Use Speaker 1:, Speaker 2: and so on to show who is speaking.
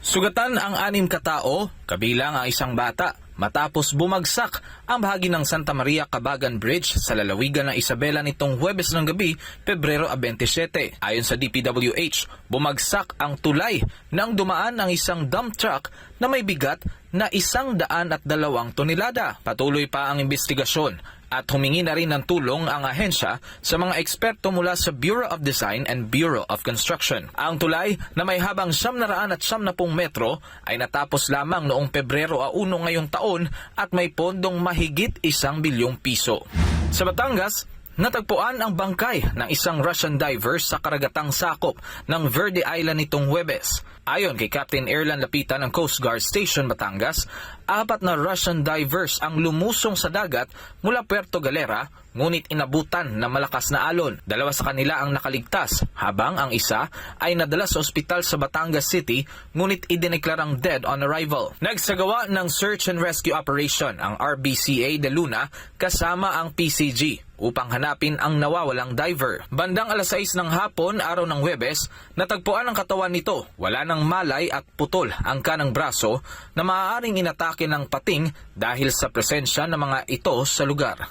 Speaker 1: Sugatan ang 6 katao, kabilang ang isang bata, matapos bumagsak ang bahagi ng Santa Maria Cabagan Bridge sa lalawigan ng Isabela nitong Huwebes ng gabi, Pebrero 27. Ayon sa DPWH, bumagsak ang tulay nang dumaan ang isang dump truck na may bigat na 102 tonelada. Patuloy pa ang investigasyon at humingi na rin ng tulong ang ahensya sa mga eksperto mula sa Bureau of Design and Bureau of Construction. Ang tulay na may habang 970 metro ay natapos lamang noong Pebrero 1 ngayong taon at may pondong mahigit 1 bilyong piso. Sa Batangas, natagpuan ang bangkay ng isang Russian diver sa karagatang sakop ng Verde Island nitong Huwebes. Ayon kay Captain Erlan Lapitan ng Coast Guard Station Batangas, 4 na Russian divers ang lumusong sa dagat mula Puerto Galera, ngunit inabutan ng malakas na alon. 2 sa kanila ang nakaligtas, habang ang isa ay nadala sa ospital sa Batangas City, ngunit idineklarang dead on arrival. Nagsagawa ng search and rescue operation ang RBCA de Luna kasama ang PCG upang hanapin ang nawawalang diver. Bandang 6:00 ng hapon, araw ng Huwebes, natagpuan ang katawan nito. Wala ng malay at putol ang kanang braso na maaaring inatake ng pating dahil sa presensya ng mga ito sa lugar.